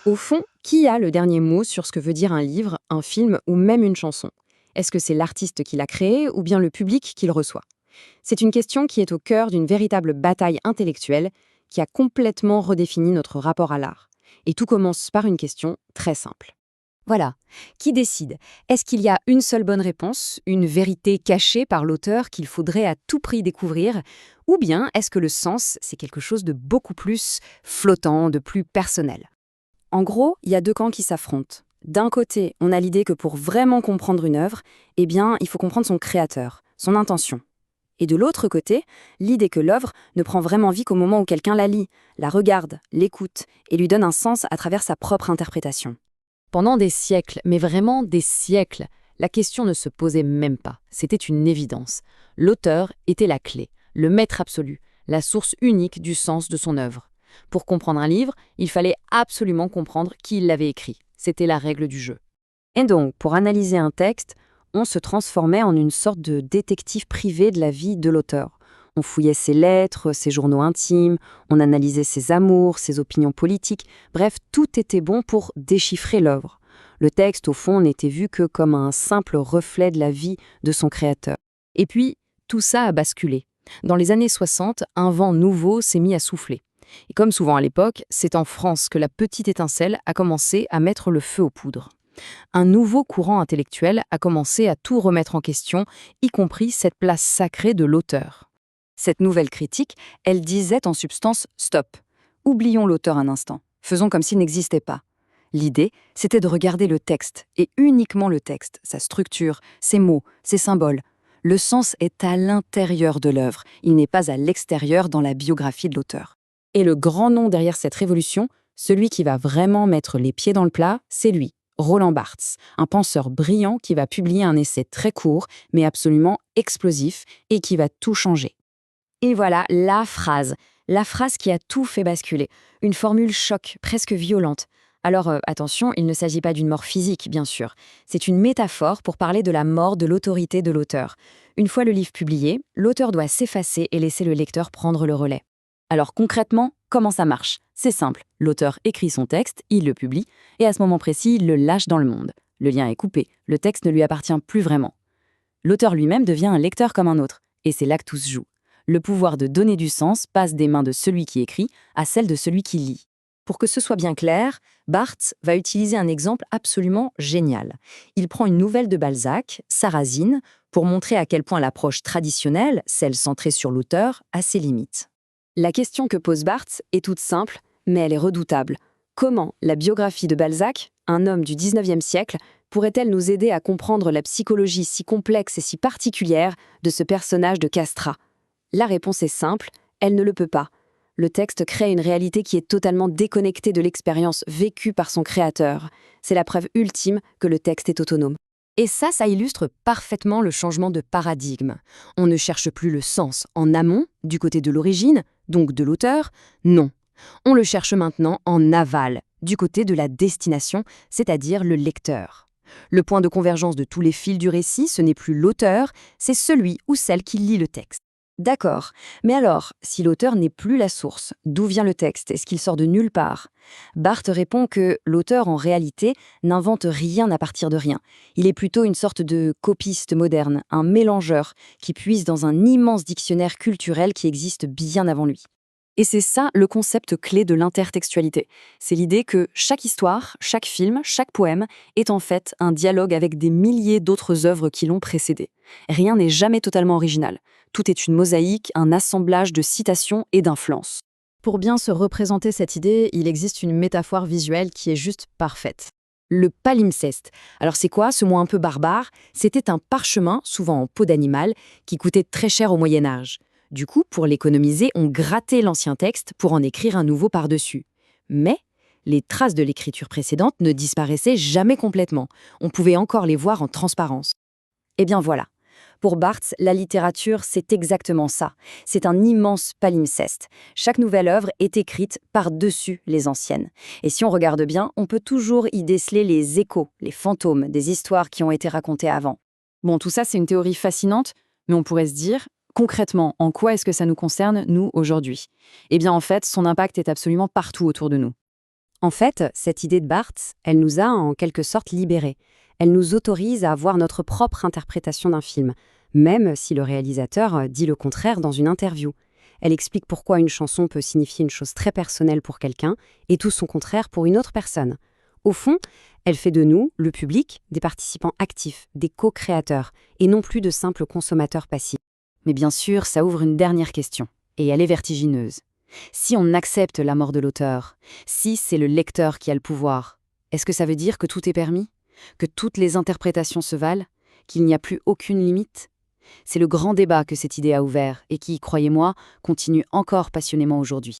Au fond, qui a le dernier mot sur ce que veut dire un livre, un film ou même une chanson? Est-ce que c'est l'artiste qui l'a créé ou bien le public qui le reçoit? C'est une question qui est au cœur d'une véritable bataille intellectuelle qui a complètement redéfini notre rapport à l'art. Et tout commence par une question très simple. Voilà. Qui décide? Est-ce qu'il y a une seule bonne réponse, une vérité cachée par l'auteur qu'il faudrait à tout prix découvrir? Ou bien est-ce que le sens, c'est quelque chose de beaucoup plus flottant, de plus personnel? En gros, il y a deux camps qui s'affrontent. D'un côté, on a l'idée que pour vraiment comprendre une œuvre, eh bien, il faut comprendre son créateur, son intention. Et de l'autre côté, l'idée que l'œuvre ne prend vraiment vie qu'au moment où quelqu'un la lit, la regarde, l'écoute et lui donne un sens à travers sa propre interprétation. Pendant des siècles, mais vraiment des siècles, la question ne se posait même pas. C'était une évidence. L'auteur était la clé, le maître absolu, la source unique du sens de son œuvre. Pour comprendre un livre, il fallait absolument comprendre qui l'avait écrit. C'était la règle du jeu. Et donc, pour analyser un texte, on se transformait en une sorte de détective privé de la vie de l'auteur. On fouillait ses lettres, ses journaux intimes, on analysait ses amours, ses opinions politiques, bref, tout était bon pour déchiffrer l'œuvre. Le texte, au fond, n'était vu que comme un simple reflet de la vie de son créateur. Et puis, tout ça a basculé. Dans les années 60, un vent nouveau s'est mis à souffler. Et comme souvent à l'époque, c'est en France que la petite étincelle a commencé à mettre le feu aux poudres. Un nouveau courant intellectuel a commencé à tout remettre en question, y compris cette place sacrée de l'auteur. Cette nouvelle critique, elle disait en substance « stop ». Oublions l'auteur un instant, faisons comme s'il n'existait pas. L'idée, c'était de regarder le texte, et uniquement le texte, sa structure, ses mots, ses symboles. Le sens est à l'intérieur de l'œuvre, il n'est pas à l'extérieur dans la biographie de l'auteur. Et le grand nom derrière cette révolution, celui qui va vraiment mettre les pieds dans le plat, c'est lui, Roland Barthes, un penseur brillant qui va publier un essai très court, mais absolument explosif, et qui va tout changer. Et voilà la phrase qui a tout fait basculer. Une formule choc, presque violente. Alors attention, il ne s'agit pas d'une mort physique, bien sûr. C'est une métaphore pour parler de la mort de l'autorité de l'auteur. Une fois le livre publié, l'auteur doit s'effacer et laisser le lecteur prendre le relais. Alors concrètement, comment ça marche? C'est simple, l'auteur écrit son texte, il le publie, et à ce moment précis, il le lâche dans le monde. Le lien est coupé, le texte ne lui appartient plus vraiment. L'auteur lui-même devient un lecteur comme un autre, et c'est là que tout se joue. Le pouvoir de donner du sens passe des mains de celui qui écrit à celles de celui qui lit. Pour que ce soit bien clair, Barthes va utiliser un exemple absolument génial. Il prend une nouvelle de Balzac, Sarrasine, pour montrer à quel point l'approche traditionnelle, celle centrée sur l'auteur, a ses limites. La question que pose Barthes est toute simple, mais elle est redoutable. Comment la biographie de Balzac, un homme du XIXe siècle, pourrait-elle nous aider à comprendre la psychologie si complexe et si particulière de ce personnage de Castrat? La réponse est simple, elle ne le peut pas. Le texte crée une réalité qui est totalement déconnectée de l'expérience vécue par son créateur. C'est la preuve ultime que le texte est autonome. Et ça illustre parfaitement le changement de paradigme. On ne cherche plus le sens en amont, du côté de l'origine, donc de l'auteur, non. On le cherche maintenant en aval, du côté de la destination, c'est-à-dire le lecteur. Le point de convergence de tous les fils du récit, ce n'est plus l'auteur, c'est celui ou celle qui lit le texte. D'accord, mais alors, si l'auteur n'est plus la source, d'où vient le texte? Est-ce qu'il sort de nulle part? Barthes répond que l'auteur, en réalité, n'invente rien à partir de rien. Il est plutôt une sorte de copiste moderne, un mélangeur, qui puise dans un immense dictionnaire culturel qui existe bien avant lui. Et c'est ça le concept clé de l'intertextualité. C'est l'idée que chaque histoire, chaque film, chaque poème est en fait un dialogue avec des milliers d'autres œuvres qui l'ont précédé. Rien n'est jamais totalement original. Tout est une mosaïque, un assemblage de citations et d'influences. Pour bien se représenter cette idée, il existe une métaphore visuelle qui est juste parfaite. Le palimpseste. Alors c'est quoi ce mot un peu barbare? C'était un parchemin, souvent en peau d'animal, qui coûtait très cher au Moyen-Âge. Du coup, pour l'économiser, on grattait l'ancien texte pour en écrire un nouveau par-dessus. Mais les traces de l'écriture précédente ne disparaissaient jamais complètement. On pouvait encore les voir en transparence. Eh bien voilà. Pour Barthes, la littérature, c'est exactement ça. C'est un immense palimpseste. Chaque nouvelle œuvre est écrite par-dessus les anciennes. Et si on regarde bien, on peut toujours y déceler les échos, les fantômes des histoires qui ont été racontées avant. Bon, tout ça, c'est une théorie fascinante, mais on pourrait se dire, concrètement, en quoi est-ce que ça nous concerne, nous, aujourd'hui? Eh bien, en fait, son impact est absolument partout autour de nous. En fait, cette idée de Barthes, elle nous a en quelque sorte libérés. Elle nous autorise à avoir notre propre interprétation d'un film, même si le réalisateur dit le contraire dans une interview. Elle explique pourquoi une chanson peut signifier une chose très personnelle pour quelqu'un et tout son contraire pour une autre personne. Au fond, elle fait de nous, le public, des participants actifs, des co-créateurs, et non plus de simples consommateurs passifs. Mais bien sûr, ça ouvre une dernière question, et elle est vertigineuse. Si on accepte la mort de l'auteur, si c'est le lecteur qui a le pouvoir, est-ce que ça veut dire que tout est permis? Que toutes les interprétations se valent? Qu'il n'y a plus aucune limite? C'est le grand débat que cette idée a ouvert et qui, croyez-moi, continue encore passionnément aujourd'hui.